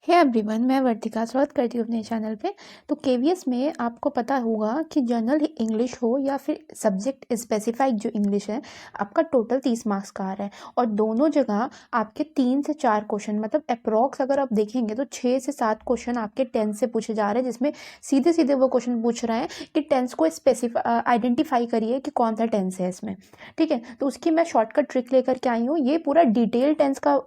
Hey everyone, मैं वर्तिका स्वागत करती हूँ अपने चैनल पे। तो केवीएस में आपको पता होगा कि जनरल इंग्लिश हो या फिर सब्जेक्ट स्पेसिफाइड जो इंग्लिश है, आपका टोटल 30 मार्क्स का आ रहा है और दोनों जगह आपके 3 से 4 क्वेश्चन, मतलब अप्रॉक्स अगर आप देखेंगे तो 6 से 7 क्वेश्चन आपके टेंस से पूछे जा रहे हैं, जिसमें सीधे सीधे वो क्वेश्चन पूछ रहे हैं कि टेंस को आइडेंटिफाई करिए कि कौन सा टेंस है इसमें। ठीक है, तो उसकी मैं शॉर्टकट ट्रिक लेकर के आई हूँ। ये पूरा डिटेल टेंस का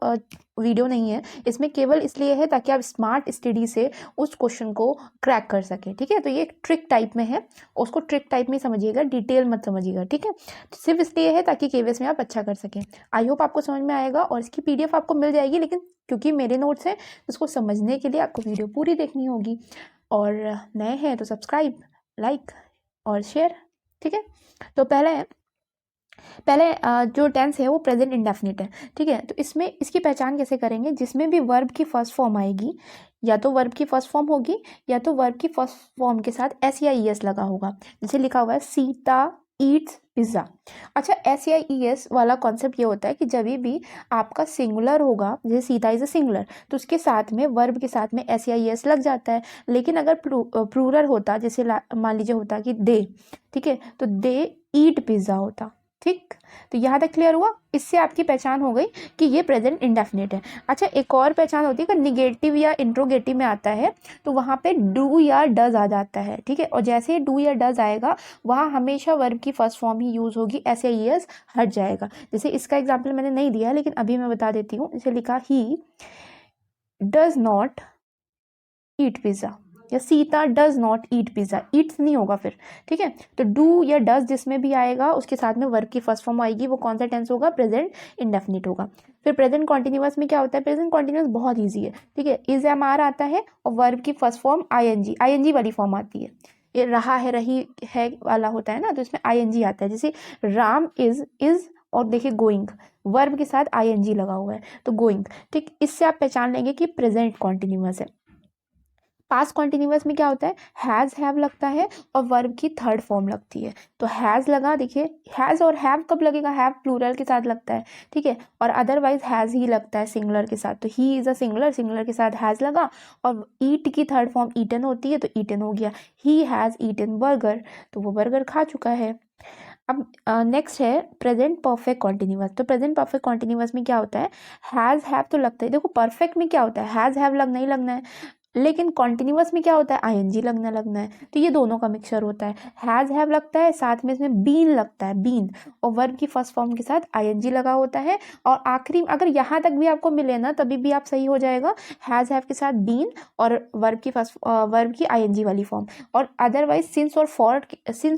वीडियो नहीं है, इसमें केवल इसलिए है ताकि आप स्मार्ट स्टडी से उस क्वेश्चन को क्रैक कर सकें। ठीक है, तो ये ट्रिक टाइप में है, उसको ट्रिक टाइप में समझिएगा, डिटेल मत समझिएगा। ठीक है, तो सिर्फ इसलिए है ताकि केवीएस में आप अच्छा कर सकें। आई होप आपको समझ में आएगा और इसकी पीडीएफ आपको मिल जाएगी, लेकिन क्योंकि मेरे नोट्स हैं उसको समझने के लिए आपको वीडियो पूरी देखनी होगी। और नए हैं तो सब्सक्राइब, लाइक और शेयर। ठीक है, तो पहले जो टेंस है वो प्रेजेंट इंडेफिनिट है। ठीक है, तो इसमें इसकी पहचान कैसे करेंगे? जिसमें भी वर्ब की फर्स्ट फॉर्म आएगी, या तो वर्ब की फर्स्ट फॉर्म होगी या तो वर्ब की फर्स्ट फॉर्म के साथ एस या ई एस लगा होगा। जैसे लिखा हुआ है सीता ईट्स पिज्ज़ा। अच्छा, एस या ई एस वाला कॉन्सेप्ट ये होता है कि जब भी आपका सिंगुलर होगा, जैसे सीता इज अ सिंगुलर, तो उसके साथ में वर्ब के साथ में एस या ई एस लग जाता है। लेकिन अगर प्लूरल होता, जैसे मान लीजिए होता कि दे, ठीक है, तो दे ईट पिज्ज़ा होता। ठीक, तो यहाँ तक क्लियर हुआ? इससे आपकी पहचान हो गई कि ये प्रेजेंट इंडेफिनिट है। अच्छा, एक और पहचान होती है कि निगेटिव या इंट्रोगेटिव में आता है तो वहाँ पे डू या डज आ जाता है। ठीक है, और जैसे ही डू या डज आएगा वहाँ हमेशा वर्ब की फर्स्ट फॉर्म ही यूज होगी, ऐसे ई एस हट जाएगा। जैसे इसका एग्जाम्पल मैंने नहीं दिया, लेकिन अभी मैं बता देती हूँ। जैसे लिखा he does not eat pizza, या Sita does not eat pizza, eats नहीं होगा फिर। ठीक है, तो डू या डज जिसमें भी आएगा उसके साथ में वर्ब की फर्स्ट फॉर्म आएगी, वो कौन सा टेंस होगा? प्रेजेंट इंडेफिनिट होगा। फिर प्रेजेंट कॉन्टिन्यूअस में क्या होता है? प्रेजेंट कॉन्टिन्यूअस बहुत ईजी है। ठीक है, इज एम आर आता है और वर्ब की फर्स्ट फॉर्म आईएनजी वाली फॉर्म आती है। ये रहा है, रही है वाला होता है ना, तो इसमें आईएनजी आता है। जैसे राम इज और देखिए गोइंग, वर्ब के साथ आईएनजी लगा हुआ है तो गोइंग। ठीक, इससे आप पहचान लेंगे कि प्रेजेंट कॉन्टिन्यूअस है। पास्ट कॉन्टिन्यूअस में क्या होता है? हैज़ हैव लगता है और वर्ब की थर्ड फॉर्म लगती है। तो हैज़ लगा, देखिए हैज़ और हैव कब लगेगा? हैव प्लूरल के साथ लगता है। ठीक है, और अदरवाइज हैज़ ही लगता है सिंगुलर के साथ। तो he is a singular, singular के साथ हैज़ लगा, और ईट की थर्ड फॉर्म ईटन होती है तो ईटन हो गया। ही हैज़ ईटन बर्गर, तो वो बर्गर खा चुका है। अब नेक्स्ट है प्रेजेंट परफेक्ट कॉन्टिन्यूअस। तो प्रेजेंट परफेक्ट कॉन्टिन्यूअस में क्या होता है? हैज़ हैव तो लगता है, देखो परफेक्ट में क्या होता है? हैज़ हैव लगना ही लगना है, लेकिन कॉन्टिन्यूअस में क्या होता है? आईएनजी लगना है। तो ये दोनों का मिक्सचर होता है। हैज़ हैव लगता है, साथ में इसमें बीन लगता है, बीन, और वर्ब की फर्स्ट फॉर्म के साथ आईएनजी लगा होता है। और आखिरी अगर यहाँ तक भी आपको मिले ना, तभी भी आप सही हो जाएगा। हैज़ हैव के साथ बीन और वर्ब की आईएनजी वाली फॉर्म। और अदरवाइज सिंस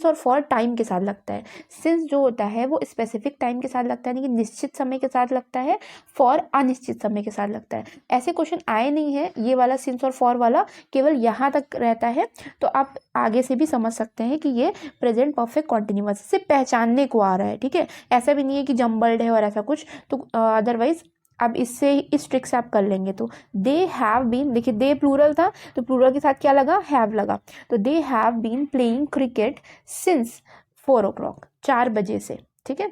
और फॉर टाइम के साथ लगता है। सिंस जो होता है वो स्पेसिफिक टाइम के साथ लगता है, यानी कि निश्चित समय के साथ लगता है। फॉर अनिश्चित समय के साथ लगता है। ऐसे क्वेश्चन आए नहीं है, ये वाला सिंस और फॉर वाला केवल यहाँ तक रहता है। तो आप आगे से भी समझ सकते हैं कि ये प्रेजेंट परफेक्ट कॉन्टिन्यूअस से पहचानने को आ रहा है। ठीक है, ऐसा भी नहीं है कि जम्बल्ड है और ऐसा कुछ। तो अदरवाइज अब इससे इस ट्रिक से आप कर लेंगे। तो दे हैव बीन, देखिए दे प्लूरल था तो प्लूरल के साथ क्या लगा? हैव लगा। तो they have been playing cricket since 4 o'clock, 4 बजे से। ठीक है,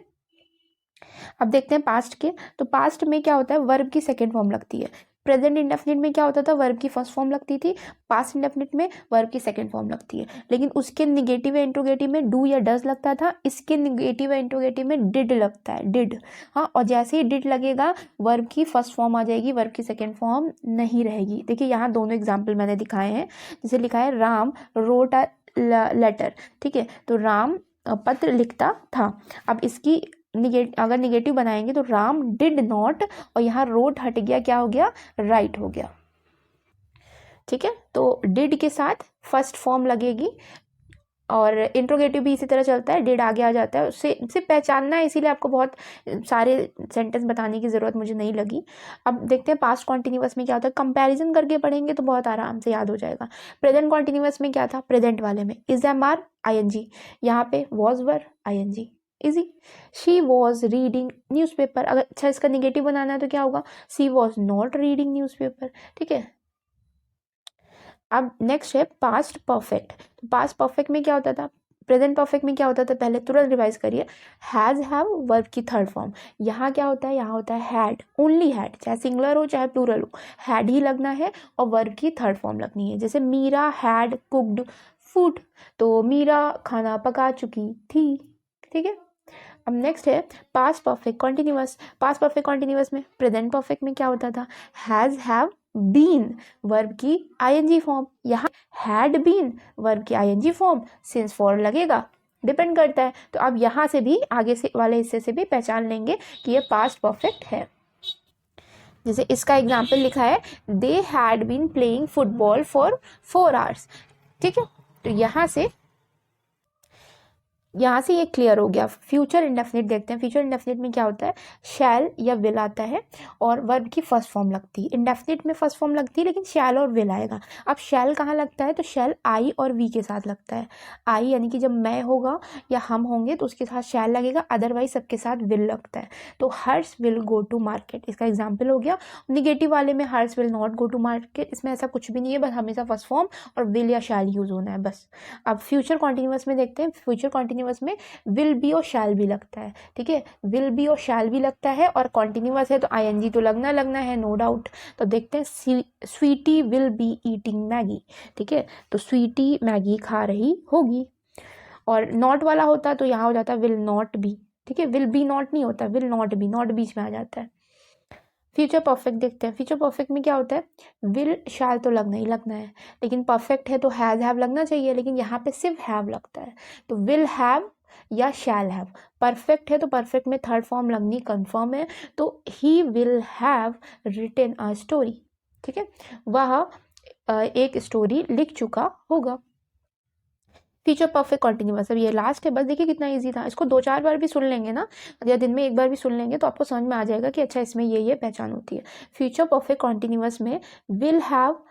अब देखते हैं पास्ट के। तो पास्ट में क्या होता है? वर्ब की सेकेंड फॉर्म लगती है। प्रेजेंट इंडेफिनिट में क्या होता था? वर्ब की फर्स्ट फॉर्म लगती थी। पास्ट इंडेफिनिट में वर्ब की सेकेंड फॉर्म लगती है। लेकिन उसके निगेटिव या इंट्रोगेटिव में डू या डज लगता था, इसके निगेटिव या इंट्रोगेटिव में डिड लगता है, डिड। हाँ, और जैसे ही डिड लगेगा वर्ब की फर्स्ट फॉर्म आ जाएगी, वर्ब की सेकेंड फॉर्म नहीं रहेगी। देखिए यहाँ दोनों एग्जाम्पल मैंने दिखाए हैं। जैसे लिखा है राम रोट अ लेटर। ठीक है, तो राम पत्र लिखता था। अब इसकी अगर निगेटिव बनाएंगे तो राम डिड नॉट, और यहाँ रोट हट गया, क्या हो गया? राइट हो गया। ठीक है, तो डिड के साथ फर्स्ट फॉर्म लगेगी, और इंट्रोगेटिव भी इसी तरह चलता है, डिड आगे आ जाता है। उससे पहचानना है, इसीलिए आपको बहुत सारे सेंटेंस बताने की ज़रूरत मुझे नहीं लगी। अब देखते हैं पास्ट कॉन्टिन्यूअस में क्या होता है। कंपैरिजन करके पढ़ेंगे तो बहुत आराम से याद हो जाएगा। प्रेजेंट कॉन्टिन्यूअस में क्या था? प्रेजेंट वाले में इज एम आर आईएनजी, यहाँ पे was were I N G, easy. She was reading newspaper, अगर अच्छा इसका निगेटिव बनाना है तो क्या होगा? She was not reading newspaper. ठीक है, अब नेक्स्ट है पास्ट परफेक्ट। तो पास्ट परफेक्ट में क्या होता था? प्रेजेंट परफेक्ट में क्या होता था, पहले तुरंत रिवाइज करिए। हैज़ हैव वर्ब की थर्ड फॉर्म। यहाँ क्या होता है, यहाँ होता है हैड, ओनली हैड, चाहे सिंगुलर हो चाहे प्लूरल हो, हैड ही लगना है और वर्ब की थर्ड फॉर्म लगनी है। जैसे मीरा हैड कुक्ड फूड, तो मीरा खाना पका चुकी थी। ठीक है। अब नेक्स्ट है past perfect continuous. Past perfect continuous में प्रेजेंट परफेक्ट में क्या होता था, हैज़ हैव बीन वर्ब की आईएनजी फॉर्म, यहाँ हैड बीन वर्ब की आईएनजी फॉर्म, सिंस फॉर लगेगा, डिपेंड करता है। तो अब यहाँ से भी आगे से वाले हिस्से से भी पहचान लेंगे कि ये पास्ट परफेक्ट है। जैसे इसका एग्जाम्पल लिखा है, they had been playing football for 4 hours. ठीक है, तो यहाँ से ये क्लियर हो गया। फ्यूचर इंडेफिनिट देखते हैं। फ्यूचर इंडेफिनिट में क्या होता है, शैल या विल आता है और वर्ब की फर्स्ट फॉर्म लगती है। इंडेफिनिट में फर्स्ट फॉर्म लगती है लेकिन शैल और विल आएगा। अब शैल कहाँ लगता है, तो शैल आई और वी के साथ लगता है। आई यानी कि जब मैं होगा या हम होंगे तो उसके साथ शैल लगेगा, अदरवाइज सबके साथ विल लगता है। तो Harsh will go to market, इसका एग्जाम्पल हो गया। निगेटिव वाले में Harsh will not go to market, इसमें ऐसा कुछ भी नहीं है, बस हमेशा फर्स्ट फॉर्म और विल या शैल यूज होना है बस। अब फ्यूचर कॉन्टिन्यूअस में देखते हैं। फ्यूचर कॉन्टिन्यूअस में विल बी और शैल भी लगता है। ठीक है, विल बी और शैल भी लगता है और कॉन्टिन्यूअस है तो आईएनजी तो लगना है, नो डाउट। तो देखते हैं, Sweety will be eating Maggi. ठीक है, तो स्वीटी मैगी खा रही होगी। और नॉट वाला होता तो यहाँ हो जाता विल नॉट बी। ठीक है, विल बी नॉट नहीं होता, विल नॉट बी, नॉट बीच में आ जाता है। फ्यूचर परफेक्ट देखते हैं। फ्यूचर परफेक्ट में क्या होता है, विल शैल तो लगना ही लगना है, लेकिन परफेक्ट है तो हैज़ हैव लगना चाहिए, लेकिन यहाँ पे सिर्फ हैव लगता है। तो विल हैव या शैल हैव। परफेक्ट है तो परफेक्ट में थर्ड फॉर्म लगनी कंफर्म है, तो he will have written a story. ठीक है, वह एक स्टोरी लिख चुका होगा। फ्यूचर परफेक्ट कॉन्टिन्यूअस, अब ये लास्ट है बस। देखिए कितना इजी था, इसको 2-4 बार भी सुन लेंगे ना, या दिन में एक बार भी सुन लेंगे तो आपको समझ में आ जाएगा कि अच्छा इसमें ये पहचान होती है। फ्यूचर परफेक्ट कॉन्टिन्यूअस में विल हैव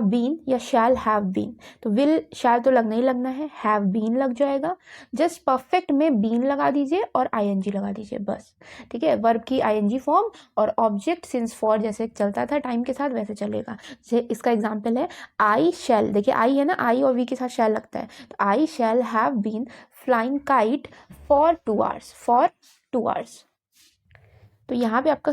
बीन या शैल हैव बीन, तो विल शैल तो लगना ही लगना है, हैव बीन लग जाएगा। जस्ट परफेक्ट में बीन लगा दीजिए और आईएनजी लगा दीजिए बस। ठीक है, वर्ब की आईएनजी फॉर्म और ऑब्जेक्ट सिंस फॉर जैसे चलता था टाइम के साथ वैसे चलेगा। जैसे इसका एग्जाम्पल है, आई शैल, देखिए आई है ना, आई और वी के साथ शैल लगता है, तो I shall have been flying kite for 2 hours, for 2 hours. तो यहाँ पे आपका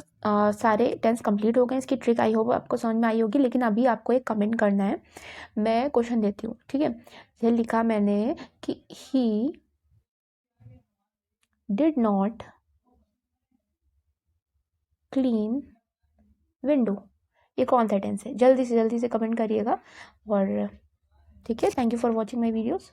सारे टेंस कंप्लीट हो गए। इसकी ट्रिक आई होप आपको समझ में आई होगी, लेकिन अभी आपको एक कमेंट करना है। मैं क्वेश्चन देती हूँ, ठीक है। ये लिखा मैंने कि he did not clean window, ये कौन सा टेंस है, जल्दी से कमेंट करिएगा। और ठीक है, thank you for watching my videos.